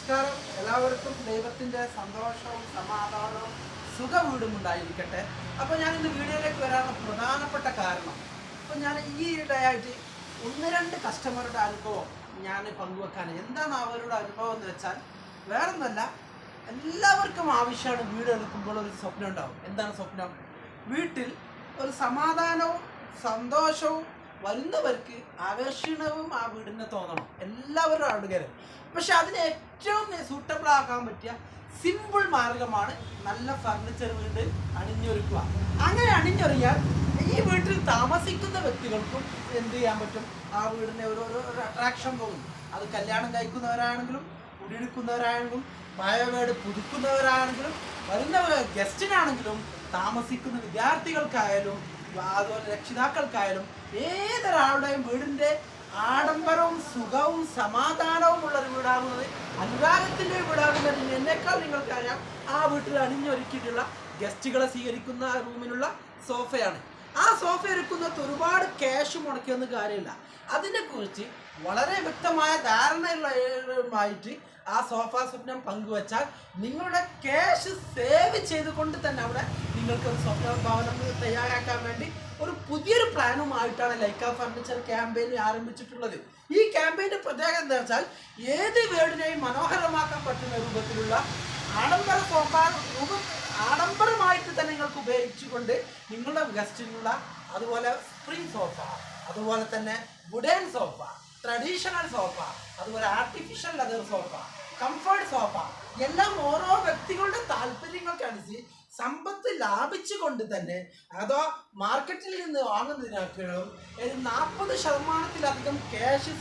നമസ്കാരം. എല്ലാവർക്കും ദൈവത്തിൻ്റെ സന്തോഷവും സമാധാനവും സുഖവീടും ഉണ്ടായിരിക്കട്ടെ. അപ്പോൾ ഞാനിന്ന് വീഡിയോയിലേക്ക് വരാനുള്ള പ്രധാനപ്പെട്ട കാരണം, അപ്പോൾ ഞാൻ ഈ ഇടയായിട്ട് ഒന്ന് രണ്ട് കസ്റ്റമറുടെ അനുഭവം ഞാൻ പങ്കുവെക്കാൻ. എന്താണ് അവരുടെ അനുഭവം എന്ന് വെച്ചാൽ വേറൊന്നല്ല, എല്ലാവർക്കും ആവശ്യമാണ് വീട് എടുക്കുമ്പോൾ ഒരു സ്വപ്നം ഉണ്ടാവും. എന്താണ് സ്വപ്നം? വീട്ടിൽ ഒരു സമാധാനവും സന്തോഷവും വരുന്നവർക്ക് ആകർഷണവും ആ വീടിനെ തോന്നണം, എല്ലാവരും ആളുകാരും. പക്ഷെ അതിന് ഏറ്റവും സൂട്ടബിൾ ആക്കാൻ പറ്റിയ സിമ്പിൾ മാർഗമാണ് നല്ല ഫർണിച്ചർ വീട് അണിഞ്ഞൊരുക്കുക. അങ്ങനെ അണിഞ്ഞൊരുങ്ങിയാൽ ഈ വീട്ടിൽ താമസിക്കുന്ന വ്യക്തികൾക്കും എന്ത് ചെയ്യാൻ പറ്റും? ആ വീടിനെ ഒരു അട്രാക്ഷൻ തോന്നും. അത് കല്യാണം കഴിക്കുന്നവരാണെങ്കിലും കുടിയെടുക്കുന്നവരാണെങ്കിലും പഴയ വീട് പുതുക്കുന്നവരാണെങ്കിലും വരുന്ന ഗസ്റ്റിനാണെങ്കിലും താമസിക്കുന്ന വിദ്യാർത്ഥികൾക്കായാലും അതുപോലെ രക്ഷിതാക്കൾക്കായാലും ഏതൊരാളുടെയും വീടിൻ്റെ ആഡംബരവും സുഖവും സമാധാനവും ഉള്ളൊരു വീടാകുന്നത്, അനുരാഗത്തിൻ്റെ വീടാകുന്നത് എന്നേക്കാൾ നിങ്ങൾക്കറിയാം. ആ വീട്ടിൽ അണിഞ്ഞൊരുക്കിയിട്ടുള്ള ഗസ്റ്റുകളെ സ്വീകരിക്കുന്ന റൂമിലുള്ള സോഫയാണ്. ആ സോഫ ഒരുക്കുന്നത് ഒരുപാട് ക്യാഷ് മുടക്കിയൊന്നും കാര്യമില്ല. അതിനെക്കുറിച്ച് വളരെ വ്യക്തമായ ധാരണയുള്ളതായിട്ട് ആ സോഫ സ്വപ്നം പങ്കുവച്ചാൽ നിങ്ങളുടെ ക്യാഷ് സേവ് ചെയ്തുകൊണ്ട് തന്നെ അവിടെ നിങ്ങൾക്കൊരു സ്വപ്ന ഭവനം തയ്യാറാക്കാൻ വേണ്ടി ഒരു പുതിയൊരു പ്ലാനുമായിട്ടാണ് ലൈക്ക ഫർണിച്ചർ ക്യാമ്പയിൻ ആരംഭിച്ചിട്ടുള്ളത്. ഈ ക്യാമ്പയിൻ്റെ പ്രത്യേകത എന്താ വെച്ചാൽ ഏത് വീടിനെയും മനോഹരമാക്കാൻ പറ്റുന്ന രൂപത്തിലുള്ള ആഡംബര സോഫ ആഡംബരമായിട്ട് തന്നെ നിങ്ങൾക്ക് ഉപയോഗിച്ചുകൊണ്ട് നിങ്ങളുടെ ഗസ്റ്റിനുള്ള അതുപോലെ സ്പ്രിംഗ് സോഫ, അതുപോലെ തന്നെ വുഡൻ സോഫ, ട്രഡീഷണൽ സോഫ, അതുപോലെ artificial leather sofa, comfort sofa എല്ലാം ഓരോ വ്യക്തികളുടെ താല്പര്യങ്ങൾക്കനുസരിച്ച് സമ്പത്ത് ലാഭിച്ചുകൊണ്ട് തന്നെ അതോ മാർക്കറ്റിൽ നിന്ന് വാങ്ങുന്നതിനേക്കാളും ഒരു 40% ക്യാഷ്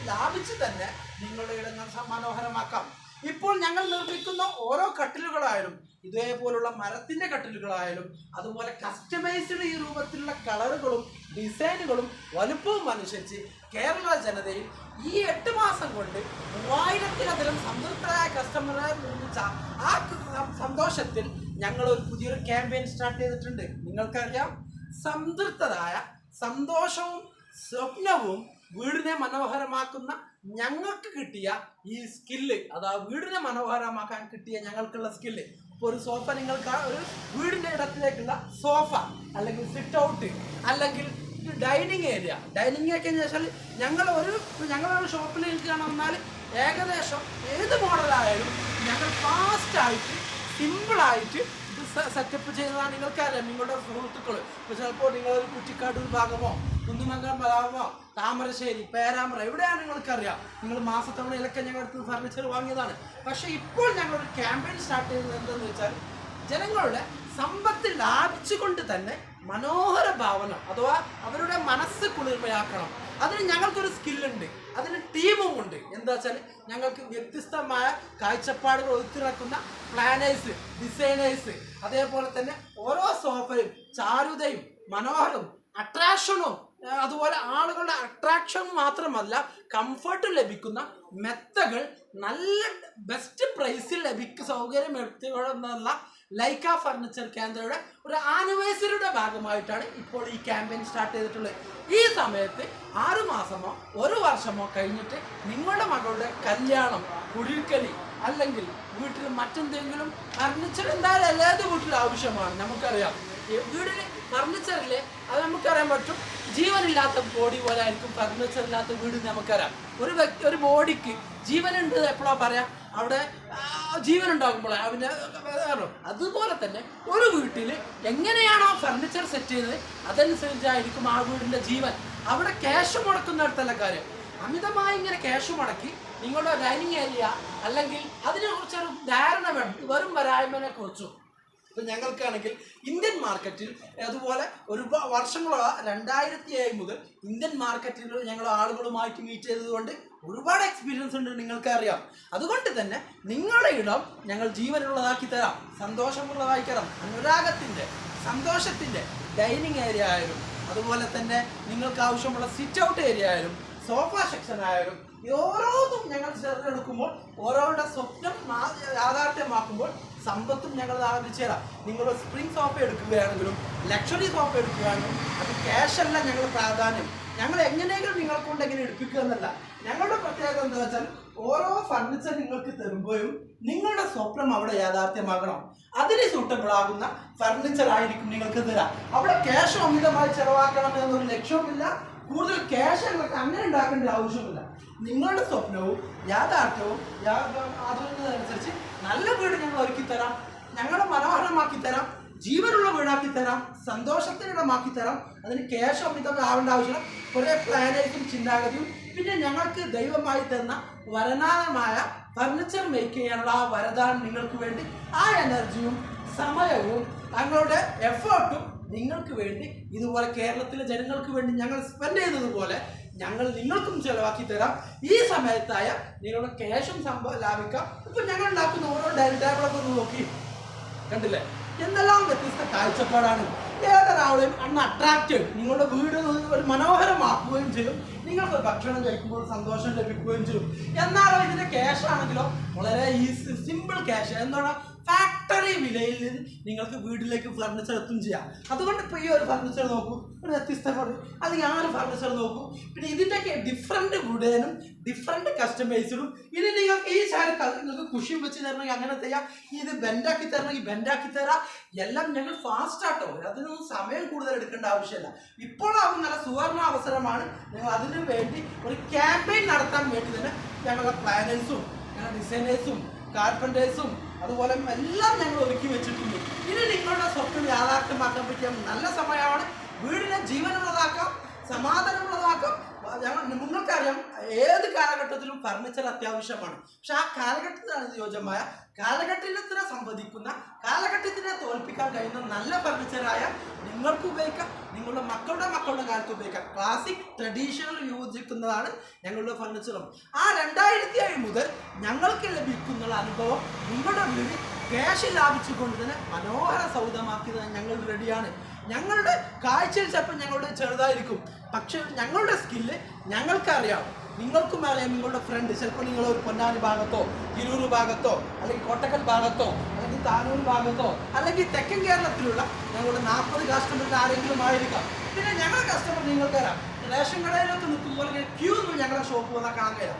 ലാഭിച്ച് തന്നെ നിങ്ങളുടെ ഇടങ്ങൾ മനോഹരമാക്കാം. ഇപ്പോൾ ഞങ്ങൾ നിർമ്മിക്കുന്ന ഓരോ കട്ടിലുകളായാലും ഇതേപോലുള്ള മരത്തിൻ്റെ കട്ടിലുകളായാലും അതുപോലെ കസ്റ്റമൈസ്ഡ് ഈ രൂപത്തിലുള്ള കളറുകളും ഡിസൈനുകളും വലുപ്പവും അനുസരിച്ച് കേരള ജനതയിൽ ഈ 8 മാസം കൊണ്ട് 3000-ത്തിലധികം സംതൃപ്തരായ കസ്റ്റമറെ നിർമ്മിച്ച ആ സന്തോഷത്തിൽ ഞങ്ങൾ ഒരു പുതിയൊരു ക്യാമ്പയിൻ സ്റ്റാർട്ട് ചെയ്തിട്ടുണ്ട്. നിങ്ങൾക്കറിയാം, സംതൃപ്തരായ സന്തോഷവും സ്വപ്നവും വീടിനെ മനോഹരമാക്കുന്ന ഞങ്ങൾക്ക് കിട്ടിയ ഈ സ്കില്ല്, അതാ വീടിനെ മനോഹരമാക്കാൻ കിട്ടിയ ഞങ്ങൾക്കുള്ള സ്കില്ല്. ഇപ്പോൾ ഒരു സോഫ നിങ്ങൾക്ക് ഒരു വീടിൻ്റെ ഇടത്തിലേക്കുള്ള സോഫ, അല്ലെങ്കിൽ സിറ്റ് ഔട്ട്, അല്ലെങ്കിൽ ഡൈനിങ് ഏരിയ. ഡൈനിങ് ഒക്കെ എന്ന് വെച്ചാൽ ഞങ്ങളൊരു ഷോപ്പിലേക്ക് വന്നാൽ ഏകദേശം ഏത് മോഡലായാലും ഞങ്ങൾ ഫാസ്റ്റായിട്ട് സിമ്പിളായിട്ട് ഇത് സെറ്റപ്പ് ചെയ്യുന്നതാണ്. നിങ്ങൾക്കറിയാം, നിങ്ങളുടെ സുഹൃത്തുക്കൾ ഇപ്പോൾ ചിലപ്പോൾ നിങ്ങളൊരു കുറ്റിക്കാട് ഭാഗമോ കുന്നുമംഗലം ഭാഗമോ താമരശ്ശേരി പേരാമ്പ്ര എവിടെയാണ് നിങ്ങൾക്കറിയാം. നിങ്ങൾ മാസത്തവണയിലൊക്കെ ഞങ്ങൾക്ക് ഫർണിച്ചർ വാങ്ങിയതാണ്. പക്ഷേ ഇപ്പോൾ ഞങ്ങളൊരു ക്യാമ്പയിൻ സ്റ്റാർട്ട് ചെയ്യുന്നത് എന്താണെന്ന് വെച്ചാൽ ജനങ്ങളുടെ സമ്പത്ത് ലാഭിച്ചുകൊണ്ട് തന്നെ മനോഹര ഭാവനം അഥവാ അവരുടെ മനസ്സ് കുളിർമയാക്കണം. അതിന് ഞങ്ങൾക്കൊരു സ്കില്ലുണ്ട്, അതിന് ടീമും ഉണ്ട്. എന്താ വെച്ചാൽ ഞങ്ങൾക്ക് വ്യത്യസ്തമായ കാഴ്ചപ്പാടുകൾ ഒത്തുനിൽക്കുന്ന പ്ലാനേഴ്സ്, ഡിസൈനേഴ്സ്, അതേപോലെ തന്നെ ഓരോ സോഫയും ചാരുതയും മനോഹരവും അട്രാക്ഷനും അതുപോലെ ആളുകളുടെ അട്രാക്ഷൻ മാത്രമല്ല കംഫർട്ട് ലഭിക്കുന്ന മെത്തകൾ നല്ല ബെസ്റ്റ് പ്രൈസിൽ സൗകര്യം എടുത്തുകൊണ്ടെന്നുള്ള ലൈക്ക ഫർണിച്ചർ കേന്ദ്രയുടെ ഒരു ആനിവേഴ്സറിയുടെ ഭാഗമായിട്ടാണ് ഇപ്പോൾ ഈ ക്യാമ്പയിൻ സ്റ്റാർട്ട് ചെയ്തിട്ടുള്ളത്. ഈ സമയത്ത് 6 മാസമോ 1 വർഷമോ കഴിഞ്ഞിട്ട് നിങ്ങളുടെ മകളുടെ കല്യാണം, കുടിൽക്കലി അല്ലെങ്കിൽ വീട്ടിൽ മറ്റെന്തെങ്കിലും ഫർണിച്ചർ എന്തായാലും ഏത് വീട്ടിൽ ആവശ്യമാണ്. നമുക്കറിയാം, വീടിന് ഫർണിച്ചറിൽ അത് നമുക്കറിയാൻ പറ്റും. ജീവനില്ലാത്ത ബോഡി പോലെ ആയിരിക്കും ഫർണിച്ചർ ഇല്ലാത്ത വീട്. നമുക്കറിയാം, ഒരു ബോഡിക്ക് ജീവനുണ്ട് എപ്പോഴാണ് പറയാം? അവിടെ ജീവനുണ്ടാകുമ്പോൾ അവന്. അതുപോലെ തന്നെ ഒരു വീട്ടിൽ എങ്ങനെയാണോ ഫർണിച്ചർ സെറ്റ് ചെയ്തത് അതനുസരിച്ചായിരിക്കും ആ വീടിൻ്റെ ജീവൻ. അവിടെ ക്യാഷ് മുടക്കുന്നിടത്തല്ല കാര്യം. അമിതമായി ഇങ്ങനെ ക്യാഷ് മുടക്കി നിങ്ങളുടെ ഡൈനിങ് ഏരിയ അല്ലെങ്കിൽ അതിനെക്കുറിച്ചൊരു ധാരണ വേണം, വെറും വരായ്മനെ കുറിച്ചും. ഇപ്പം ഞങ്ങൾക്കാണെങ്കിൽ ഇന്ത്യൻ മാർക്കറ്റിൽ അതുപോലെ ഒരു വർഷങ്ങളോ 2007 മുതൽ ഇന്ത്യൻ മാർക്കറ്റിൽ ഞങ്ങൾ ആളുകളുമായിട്ട് മീറ്റ് ചെയ്തതുകൊണ്ട് ഒരുപാട് എക്സ്പീരിയൻസ് ഉണ്ട്, നിങ്ങൾക്കറിയാം. അതുകൊണ്ട് തന്നെ നിങ്ങളുടെ ഇടം ഞങ്ങൾ ജീവനുള്ളതാക്കി തരാം, സന്തോഷമുള്ളതാക്കി തരാം. അനുരാഗത്തിൻ്റെ സന്തോഷത്തിൻ്റെ ഡൈനിങ് ഏരിയ ആയാലും അതുപോലെ തന്നെ നിങ്ങൾക്ക് ആവശ്യമുള്ള സിറ്റ് ഔട്ട് ഏരിയ ആയാലും സോഫ സെക്ഷൻ ആയാലും ഓരോന്നും ഞങ്ങൾ ചേർന്നെടുക്കുമ്പോൾ ഓരോരുടെ സ്വപ്നം യാഥാർത്ഥ്യമാക്കുമ്പോൾ സമ്പത്തും ഞങ്ങൾ ആരംഭിച്ചു തരാം. നിങ്ങൾ സ്പ്രിംഗ് സോഫ എടുക്കുകയാണെങ്കിലും ലക്ഷറി സോഫ എടുക്കുകയാണെങ്കിലും അത് ക്യാഷല്ല ഞങ്ങൾ പ്രാധാന്യം. ഞങ്ങൾ എങ്ങനെയെങ്കിലും നിങ്ങളെ കൊണ്ട് എങ്ങനെ എടുപ്പിക്കുക എന്നല്ല. ഞങ്ങളുടെ പ്രത്യേകത എന്താ വെച്ചാൽ ഓരോ ഫർണിച്ചർ നിങ്ങൾക്ക് തരുമ്പോഴും നിങ്ങളുടെ സ്വപ്നം അവിടെ യാഥാർത്ഥ്യമാകണം. അതിന് സൂട്ടബിൾ ആകുന്ന ഫർണിച്ചർ ആയിരിക്കും നിങ്ങൾക്ക് തരാം. അവിടെ ക്യാഷ് അമിതമായി ചെലവാക്കണം എന്നൊരു ലക്ഷ്യവുമില്ല. കൂടുതൽ ക്യാഷ് നിങ്ങൾക്ക് അങ്ങനെ ഉണ്ടാക്കേണ്ട ആവശ്യമില്ല. നിങ്ങളുടെ സ്വപ്നവും യാഥാർത്ഥ്യവും അതിനനുസരിച്ച് നല്ല വീട് ഞങ്ങൾ ഒരുക്കി തരാം, ഞങ്ങളെ മനോഹരമാക്കി തരാം, ജീവനുള്ള വീടാക്കി തരാം, സന്തോഷത്തിനിടമാക്കി തരാം. അതിന് ക്യാഷ് അമിതമായി ആവേണ്ട ആവശ്യമില്ല. കുറേ പ്ലാനേഴ്സും ചിന്താഗതിയും പിന്നെ ഞങ്ങൾക്ക് ദൈവമായി തന്ന വരദാനമായ ഫർണിച്ചർ മേക്ക് ചെയ്യാനുള്ള ആ വരദാനം നിങ്ങൾക്ക് വേണ്ടി, ആ എനർജിയും സമയവും ഞങ്ങളുടെ എഫേർട്ടും നിങ്ങൾക്ക് വേണ്ടി ഇതുപോലെ കേരളത്തിലെ ജനങ്ങൾക്ക് വേണ്ടി ഞങ്ങൾ സ്പെൻഡ് ചെയ്തതുപോലെ ഞങ്ങൾ നിങ്ങൾക്കും ചെലവാക്കി തരാം. ഈ സമയത്തായ നിങ്ങളുടെ ക്യാഷും ലാഭിക്കാം. ഇപ്പം ഞങ്ങൾ ഉണ്ടാക്കുന്ന ഓരോ ഡൈനിങ് ടേബിളൊക്കെ ഒന്ന് നോക്കി കണ്ടില്ലേ, എന്തെല്ലാം വ്യത്യസ്ത കാഴ്ചപ്പാടാണ്. ഏതൊരാളെയും അട്രാക്റ്റീവ്, നിങ്ങളുടെ വീട് ഒരു മനോഹരമാക്കുകയും ചെയ്യും. നിങ്ങൾക്ക് ഭക്ഷണം കഴിക്കുമ്പോൾ സന്തോഷം ലഭിക്കുകയും ചെയ്യും. എന്നാലോ ഇതിന്റെ ക്യാഷ് ആണെങ്കിലോ വളരെ ഈസി സിമ്പിൾ ക്യാഷ്, എന്താണ് ഫാക്ടറി വിലയിൽ നിങ്ങൾക്ക് വീട്ടിലേക്ക് ഫർണിച്ചർ എത്തും ചെയ്യാം. അതുകൊണ്ട് ഇപ്പോൾ ഈ ഒരു ഫർണിച്ചർ നോക്കൂ, ഒരു വ്യത്യസ്തമാണ്. അല്ലെങ്കിൽ ആ ഒരു ഫർണിച്ചർ നോക്കൂ. പിന്നെ ഇതിൻ്റെയൊക്കെ ഡിഫറെൻറ്റ് വുഡേനും ഡിഫറെൻറ്റ് കസ്റ്റമൈസിലും. ഇനി നിങ്ങൾക്ക് ഈ സാരി നിങ്ങൾക്ക് കുഷി വെച്ച് തരണമെങ്കിൽ അങ്ങനെ ചെയ്യാം, ഇത് ബെൻഡാക്കി തരണമെങ്കിൽ ബെൻഡാക്കി തരാം. എല്ലാം ഞങ്ങൾ ഫാസ്റ്റ് ആട്ടോ, അതിനൊന്നും സമയം കൂടുതൽ എടുക്കേണ്ട ആവശ്യമില്ല. ഇപ്പോഴാവും നല്ല സുവർണ അവസരമാണ്. ഞങ്ങൾ അതിനു വേണ്ടി ഒരു ക്യാമ്പയിൻ നടത്താൻ വേണ്ടി തന്നെ ഞങ്ങളുടെ പ്ലാനേഴ്സും ഞങ്ങളുടെ ഡിസൈനേഴ്സും കാർപ്പൻറ്റേഴ്സും അതുപോലെ എല്ലാം ഞങ്ങൾ ഒരുക്കി വെച്ചിട്ടുണ്ട്. ഇനി നിങ്ങളുടെ സ്വപ്നം യാഥാർത്ഥ്യമാക്കാൻ പറ്റിയ നല്ല സമയമാണ്. വീടിനെ ജീവനുള്ളതാക്കാം, സമാധാനമുള്ളതാക്കാം. നിങ്ങൾക്കറിയാം ഏത് കാലഘട്ടത്തിലും ഫർണിച്ചർ അത്യാവശ്യമാണ്. പക്ഷെ ആ കാലഘട്ടത്തിനാണ് യോജ്യമായ, കാലഘട്ടത്തിനെ സംവദിക്കുന്ന, കാലഘട്ടത്തിനെ തോൽപ്പിക്കാൻ കഴിയുന്ന നല്ല ഫർണിച്ചറായ നിങ്ങൾക്ക് ഉപയോഗിക്കാം, നിങ്ങളുടെ മക്കളുടെ കാലത്ത് ഉപയോഗിക്കാം. ക്ലാസിക് ട്രഡീഷണൽ യോജിക്കുന്നതാണ് ഞങ്ങളുടെ ഫർണിച്ചറും. ആ 2007 മുതൽ ഞങ്ങൾക്ക് ലഭിക്കുന്ന അനുഭവം നിങ്ങളുടെ വീട് ക്യാഷ് ലാഭിച്ചുകൊണ്ട് തന്നെ മനോഹര സൗധമാക്കിയത് ഞങ്ങൾ റെഡിയാണ്. ഞങ്ങളുടെ കാഴ്ചയിൽ ചിലപ്പോൾ ഞങ്ങളുടെ ചെറുതായിരിക്കും, പക്ഷെ ഞങ്ങളുടെ സ്കില്ല് ഞങ്ങൾക്കറിയാം, നിങ്ങൾക്കും അറിയാം. നിങ്ങളുടെ ഫ്രണ്ട് ചിലപ്പോൾ നിങ്ങൾ ഒരു പൊന്നാനി ഭാഗത്തോ തിരൂർ ഭാഗത്തോ അല്ലെങ്കിൽ കോട്ടക്കൽ ഭാഗത്തോ അല്ലെങ്കിൽ താനൂർ ഭാഗത്തോ അല്ലെങ്കിൽ തെക്കൻ കേരളത്തിലുള്ള ഞങ്ങളുടെ 40 കസ്റ്റമറിൽ ആരെങ്കിലും ആയിരിക്കാം. പിന്നെ ഞങ്ങളുടെ കസ്റ്റമർ നിങ്ങൾക്കറിയാം, റേഷൻ കടയിലൊക്കെ നിൽക്കുമ്പോൾ ക്യൂ ഒന്നും ഞങ്ങളുടെ ഷോപ്പ് വന്നാൽ കാണാൻ കഴിയാം.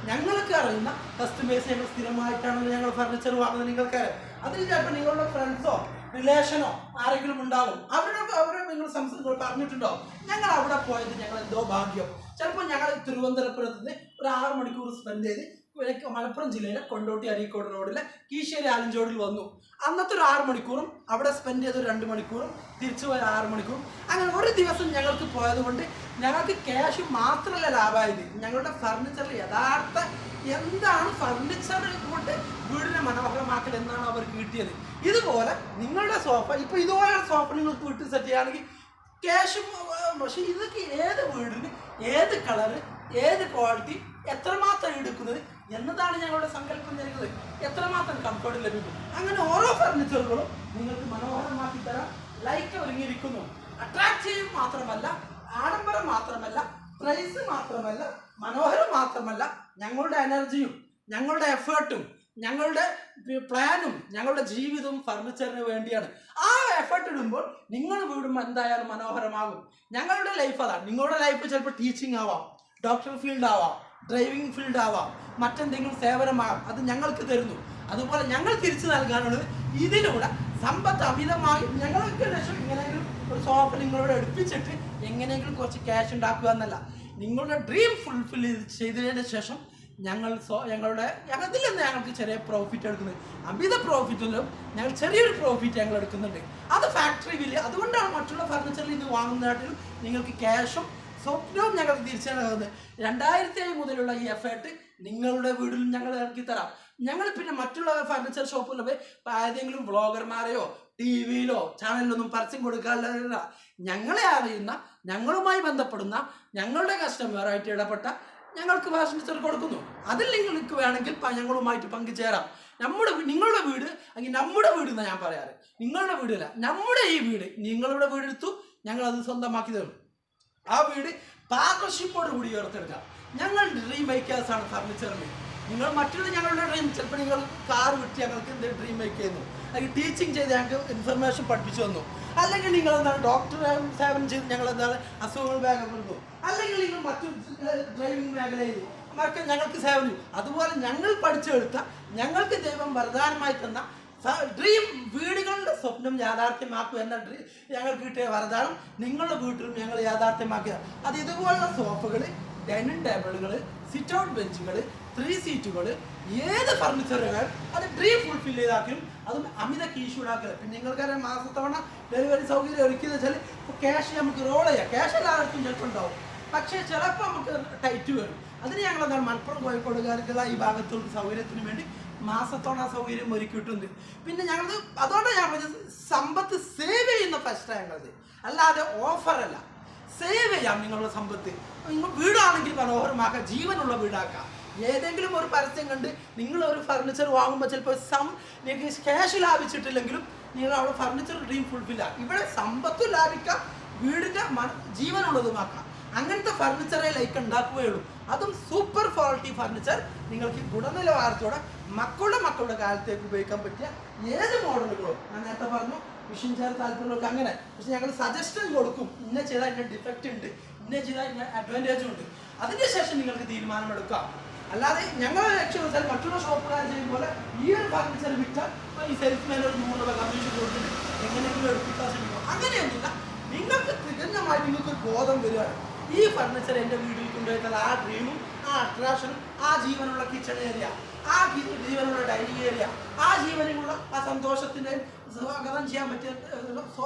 ഞങ്ങൾക്ക് അറിയുന്ന കസ്റ്റമേഴ്സ് ഞങ്ങൾ സ്ഥിരമായിട്ടാണ് ഞങ്ങൾ ഫർണിച്ചർ വാങ്ങുന്നത്. നിങ്ങൾക്കറിയാം. അതിന് ചിലപ്പോൾ നിങ്ങളുടെ ഫ്രണ്ട്സോ റിലേഷനോ ആരെങ്കിലും ഉണ്ടാവും, അവരെ നിങ്ങൾ പറഞ്ഞിട്ടുണ്ടോ, ഞങ്ങൾ അവിടെ പോയത് ഞങ്ങൾ എന്തോ ഭാഗ്യം. ചിലപ്പോൾ ഞങ്ങൾ തിരുവനന്തപുരത്ത് നിന്ന് ഒരു 6 മണിക്കൂർ സ്പെൻഡ് ചെയ്ത് മലപ്പുറം ജില്ലയിലെ കൊണ്ടോട്ടി അരീക്കോട് റോഡിലെ കീശ്ശേരി ആലഞ്ചോടിൽ വന്നു. അന്നത്തെ ഒരു 6 മണിക്കൂറും അവിടെ സ്പെൻഡ് ചെയ്ത് 2 മണിക്കൂറും തിരിച്ചു പോയ 6 മണിക്കൂറും. അങ്ങനെ ഒരു ദിവസം ഞങ്ങൾക്ക് പോയത് കൊണ്ട് ഞങ്ങൾക്ക് ക്യാഷ് മാത്രമല്ല ലാഭമായത്, ഞങ്ങളുടെ ഫർണിച്ചറിൽ യഥാർത്ഥ എന്താണ് ഫർണിച്ചർ കൊണ്ട് വീടിനെ മനോഹരമാക്കൽ എന്നാണ് അവർക്ക് കിട്ടിയത്. ഇതുപോലെ നിങ്ങളുടെ സോഫ, ഇപ്പോൾ ഇതുപോലെ സോഫ നിങ്ങൾക്ക് വീട്ടിൽ സെറ്റ് ചെയ്യുകയാണെങ്കിൽ ക്യാഷും. പക്ഷേ ഇതൊക്കെ ഏത് വീടിന് ഏത് കളറ് ഏത് ക്വാളിറ്റി എത്രമാത്രം എടുക്കുന്നത് എന്നതാണ് ഞങ്ങളുടെ സങ്കല്പം നൽകുന്നത്. എത്രമാത്രം കംഫർട്ട് ലഭിക്കും. അങ്ങനെ ഓരോ ഫർണിച്ചറുകളും നിങ്ങൾക്ക് മനോഹരമാക്കി തരാം. ലൈറ്റ് ഒരുങ്ങിയിരിക്കുന്നു. അട്രാക്റ്റീവ് മാത്രമല്ല, ആഡംബരം മാത്രമല്ല, പ്രൈസ് മാത്രമല്ല, മനോഹരം മാത്രമല്ല, ഞങ്ങളുടെ എനർജിയും ഞങ്ങളുടെ എഫേർട്ടും ഞങ്ങളുടെ പ്ലാനും ഞങ്ങളുടെ ജീവിതവും ഫർണിച്ചറിന് വേണ്ടിയാണ്. ആ എഫേർട്ട് ഇടുമ്പോൾ നിങ്ങൾ വീടുമ്പോൾ എന്തായാലും മനോഹരമാകും. ഞങ്ങളുടെ ലൈഫ് അതാണ്. നിങ്ങളുടെ ലൈഫ് ചിലപ്പോൾ ടീച്ചിങ് ആവാം, ഡോക്ടർ ഫീൽഡ് ആവാം, ഡ്രൈവിംഗ് ഫീൽഡ് ആവാം, മറ്റെന്തെങ്കിലും സേവനമാകാം. അത് ഞങ്ങൾക്ക് തരുന്നു. അതുപോലെ ഞങ്ങൾ തിരിച്ചു നൽകാനുള്ളത് ഇതിലൂടെ സമ്പത്ത് അമിതമായി ഞങ്ങൾക്ക് ലക്ഷം എങ്ങനെയെങ്കിലും ഒരു സോഫ നിങ്ങളോട് എടുപ്പിച്ചിട്ട് എങ്ങനെയെങ്കിലും കുറച്ച് ക്യാഷ് ഉണ്ടാക്കുക എന്നല്ല. നിങ്ങളുടെ ഡ്രീം ഫുൾഫിൽ ചെയ്തതിന് ശേഷം ഞങ്ങളുടെ അതിൽ നിന്ന് ഞങ്ങൾക്ക് ചെറിയ പ്രോഫിറ്റ് എടുക്കുന്നത്. അമിത പ്രോഫിറ്റിലും ഞങ്ങൾ ചെറിയൊരു പ്രോഫിറ്റ് ഞങ്ങൾ എടുക്കുന്നുണ്ട്. അത് ഫാക്ടറി വില. അതുകൊണ്ടാണ് മറ്റുള്ള ഫർണിച്ചറിൽ ഇത് വാങ്ങുന്നതായിട്ടും നിങ്ങൾക്ക് ക്യാഷും സ്വപ്നവും ഞങ്ങൾ തിരിച്ചറിയുന്നത്. 2007 മുതലുള്ള ഈ എഫേർട്ട് നിങ്ങളുടെ വീട്ടിലും ഞങ്ങൾ ഇറക്കി തരാം. ഞങ്ങൾ പിന്നെ മറ്റുള്ള ഫർണിച്ചർ ഷോപ്പുകളിൽ പോയി ഏതെങ്കിലും വ്ളോഗർമാരെയോ ടിവിയിലോ ചാനലിലൊന്നും പരസ്യം കൊടുക്കാറില്ല. ഞങ്ങളെ അറിയുന്ന, ഞങ്ങളുമായി ബന്ധപ്പെടുന്ന, ഞങ്ങളുടെ കസ്റ്റമറായിട്ട് ഇടപെട്ട ഞങ്ങൾക്ക് ഫർണിച്ചർ കൊടുക്കുന്നു. അതിൽ നിങ്ങൾക്ക് വേണമെങ്കിൽ ഞങ്ങളുമായിട്ട് പങ്കുചേരാം. നിങ്ങളുടെ വീട് അല്ലെങ്കിൽ നമ്മുടെ വീട് എന്നാണ് ഞാൻ പറയാറ്. നിങ്ങളുടെ വീടില്ല, നമ്മുടെ ഈ വീട് നിങ്ങളുടെ വീടെടുത്തു ഞങ്ങളത് സ്വന്തമാക്കി തരും. ആ വീട് പാർട്ണർഷിപ്പോട് കൂടി ഉയർത്തെടുക്കാം. ഞങ്ങൾ ഡ്രീം മേക്കേഴ്സാണ് ഫർണിച്ചറിൽ. നിങ്ങൾ മറ്റുള്ള ഞങ്ങളുടെ ഡ്രീം, ചിലപ്പോൾ നിങ്ങൾ കാർ വിട്ട് ഞങ്ങൾക്ക് എന്ത് ഡ്രീം മേക്ക് ചെയ്യുന്നു, അല്ലെങ്കിൽ ടീച്ചിങ് ചെയ്ത് ഞങ്ങൾക്ക് ഇൻഫർമേഷൻ പഠിപ്പിച്ചു തന്നു, അല്ലെങ്കിൽ നിങ്ങൾ എന്താണ് ഡോക്ടർ സേവനം ചെയ്ത് ഞങ്ങൾ എന്താണ് അസുഖങ്ങൾ വേഗം കൊടുക്കും, അല്ലെങ്കിൽ നിങ്ങൾ മറ്റു ഡ്രൈവിംഗ് മേഖലയിൽ ഞങ്ങൾക്ക് സേവനം ചെയ്യും. അതുപോലെ ഞങ്ങൾ പഠിച്ചെടുത്ത ഞങ്ങൾക്ക് ദൈവം വരദാനമായി തന്ന ഡ്രീം വീടുകളുടെ സ്വപ്നം യാഥാർത്ഥ്യമാക്കുക എന്ന ഞങ്ങൾക്ക് കിട്ടിയ വരദാനം നിങ്ങളുടെ വീട്ടിലും ഞങ്ങൾ യാഥാർത്ഥ്യമാക്കുക. അത് ഇതുപോലുള്ള സോഫകൾ, ഡൈനിങ് ടേബിളുകൾ, സിറ്റ് ഔട്ട് ബെഞ്ചുകൾ, 3 സീറ്റുകൾ, ഏത് ഫർണിച്ചറുകൾ അത് ഡ്രീം ഫുൾഫിൽ ചെയ്താക്കിയും അതും അമിത കീശൂടാക്കുക. പിന്നെ നിങ്ങൾക്കറിയാം മാസത്തവണ ഡെലിവറി സൗകര്യം ഒരുക്കിയെന്ന് വെച്ചാൽ ഇപ്പോൾ ക്യാഷ് നമുക്ക് റോൾ ചെയ്യാം. ക്യാഷ് എല്ലാവർക്കും ചിലപ്പോൾ ഉണ്ടാവും, പക്ഷേ ചിലപ്പോൾ നമുക്ക് ടൈറ്റ് വരും. അതിന് ഞങ്ങൾ എന്താണ് മലപ്പുറം കോഴിക്കോടുകാർക്കുള്ള ഈ ഭാഗത്തുള്ള സൗകര്യത്തിന് വേണ്ടി മാസത്തോടെ ആ സൗകര്യം ഒരുക്കിയിട്ടുണ്ട്. പിന്നെ ഞങ്ങൾ അതുകൊണ്ടാണ് ഞാൻ പറഞ്ഞത് സമ്പത്ത് സേവ് ചെയ്യുന്ന ഫസ്റ്റാണ് ഞങ്ങളത്, അല്ലാതെ ഓഫറല്ല. സേവ് ചെയ്യാം നിങ്ങളുടെ സമ്പത്ത്. നിങ്ങൾ വീടാണെങ്കിൽ മനോഹരമാക്കാം, ജീവനുള്ള വീടാക്കാം. ഏതെങ്കിലും ഒരു പരസ്യം കണ്ട് നിങ്ങളൊരു ഫർണിച്ചർ വാങ്ങുമ്പോൾ ചിലപ്പോൾ നിങ്ങൾക്ക് ക്യാഷ് ലാഭിച്ചിട്ടില്ലെങ്കിലും നിങ്ങൾ അവിടെ ഫർണിച്ചർ ഡ്രീം ഫുൾഫില്ലാക്കാം. ഇവിടെ സമ്പത്തും ലാഭിക്കാം, വീടിൻ്റെ ജീവനുള്ളതുമാക്കാം. അങ്ങനത്തെ ഫർണിച്ചറെ ലൈക്ക് ഉണ്ടാക്കുകയുള്ളൂ. അതും സൂപ്പർ ക്വാളിറ്റി ഫർണിച്ചർ നിങ്ങൾക്ക് ഗുണനിലവാരത്തോടെ മക്കളുടെ കാലത്തേക്ക് ഉപയോഗിക്കാൻ പറ്റിയ ഏത് മോഡലുകളും. ഞാൻ നേരത്തെ പറഞ്ഞു മിഷൻ ചെയ്യാൻ താല്പര്യമുള്ളവർക്ക് അങ്ങനെ. പക്ഷെ ഞങ്ങൾ സജഷൻ കൊടുക്കും, ഇന്ന ചെയ്താൽ ഇതിൻ്റെ ഡിഫക്റ്റ് ഉണ്ട്, ഇന്ന ചെയ്താൽ ഇതിൻ്റെ അഡ്വാൻറ്റേജും ഉണ്ട്. അതിനുശേഷം നിങ്ങൾക്ക് തീരുമാനമെടുക്കാം. അല്ലാതെ ഞങ്ങളുടെ ലക്ഷ്യം വെച്ചാൽ മറ്റുള്ള ഷോപ്പുകാർ ചെയ്യും പോലെ ഈ ഒരു ഫർണിച്ചർ വിറ്റാൽ ഈ സെയിൽസ്മാൻ ഒരു 100 രൂപ കമ്മീഷൻ കൊടുത്തിട്ട് എങ്ങനെയെങ്കിലും എടുപ്പിക്കാൻ ശ്രമിക്കും. അങ്ങനെയൊന്നുമില്ല. നിങ്ങൾക്ക് തികഞ്ഞമായി നിങ്ങൾക്കൊരു ബോധം വരികയാണ്, ഈ ഫർണിച്ചർ എൻ്റെ വീട്ടിൽ കൊണ്ടുപോയിട്ടാൽ ആ ഡ്രീമും ആ അട്രാക്ഷനും ആ ജീവനുള്ള കിച്ചൺ ഏരിയ, ആ ജീവനുള്ള ഡൈനിങ് ഏരിയ, ആ ജീവനുള്ള ആ സന്തോഷത്തിൻ്റെ സ്വാഗതം ചെയ്യാൻ പറ്റിയ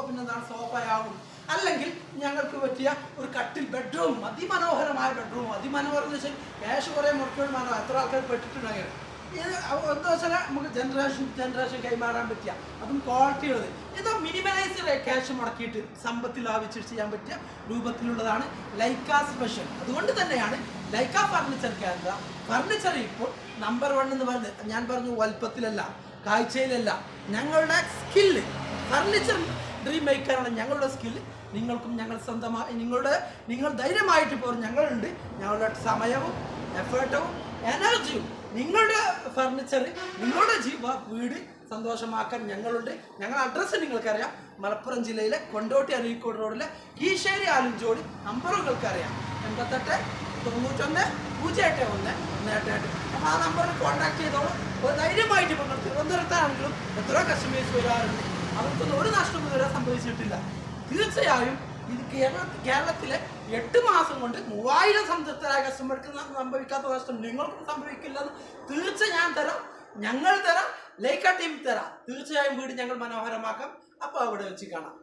പിന്നെന്താണ് സോഫയാകും. അല്ലെങ്കിൽ ഞങ്ങൾക്ക് പറ്റിയ ഒരു കട്ടിൽ ബെഡ്റൂം, അതിമനോഹരമായ ബെഡ്റൂം. അതിമനോഹരം എന്ന് വെച്ചാൽ ക്യാഷ് കുറേ മുറിക്കോട് മാറും, എത്ര ആൾക്കാർ പെട്ടിട്ടുണ്ടായിരുന്നു. എന്താ വെച്ചാൽ നമുക്ക് ജനറേഷൻ കൈമാറാൻ പറ്റിയ അതും ക്വാളിറ്റി ഉള്ളത്. ഇത് മിനിമലൈസ്ഡ് ക്യാഷ് മുടക്കിയിട്ട് സമ്പത്ത് ലാഭിച്ച് ചെയ്യാൻ പറ്റിയ രൂപത്തിലുള്ളതാണ് ലൈക്ക സ്പെഷ്യൽ. അതുകൊണ്ട് തന്നെയാണ് ലൈക്ക ഫർണിച്ചർ കേന്ദ്ര ഫർണിച്ചർ ഇപ്പോൾ നമ്പർ 1 എന്ന് പറയുന്നത്. ഞാൻ പറഞ്ഞു വലുപ്പത്തിലല്ല, കാഴ്ചയിലല്ല, ഞങ്ങളുടെ സ്കില്ല് ഫർണിച്ചർ ഡ്രീം മേക്കാനുള്ള ഞങ്ങളുടെ സ്കില്ല് നിങ്ങൾക്കും ഞങ്ങൾ സ്വന്തമായി നിങ്ങൾ ധൈര്യമായിട്ട് പോകും. ഞങ്ങളുണ്ട്. ഞങ്ങളുടെ സമയവും എഫേർട്ടും എനർജിയും നിങ്ങളുടെ ഫർണിച്ചർ, നിങ്ങളുടെ വീട് സന്തോഷമാക്കാൻ ഞങ്ങളുണ്ട്. ഞങ്ങളുടെ അഡ്രസ്സ് നിങ്ങൾക്കറിയാം. മലപ്പുറം ജില്ലയിലെ കൊണ്ടോട്ടി അരീക്കോട് റോഡിലെ കീശ്ശേരി ആലഞ്ചോടി. നമ്പറുകൾക്കറിയാം 88 91 081 188. അപ്പോൾ ആ നമ്പറിൽ കോൺടാക്ട് ചെയ്തോളൂ. ഒരു ധൈര്യമായിട്ട് ഇപ്പോൾ തിരുവനന്തപുരത്താണെങ്കിലും എത്രയോ കസ്റ്റമേഴ്സ് വരാറുണ്ട്, അവർക്കൊന്നും ഒരു നഷ്ടം ഇതുവരെ സംഭവിച്ചിട്ടില്ല. തീർച്ചയായും ഇത് കേരളത്തിലെ 8 മാസം കൊണ്ട് 3000 സംതൃപ്തരായ കസ്റ്റമർക്ക് സംഭവിക്കാത്ത നഷ്ടം നിങ്ങൾക്കും സംഭവിക്കില്ലെന്ന് തീർച്ച ഞാൻ തരാം, ഞങ്ങൾ തരാം, ലൈക്ക ടീം തരാം. തീർച്ചയായും വീട് ഞങ്ങൾ മനോഹരമാക്കാം. അപ്പോൾ അവിടെ വെച്ച് കാണാം.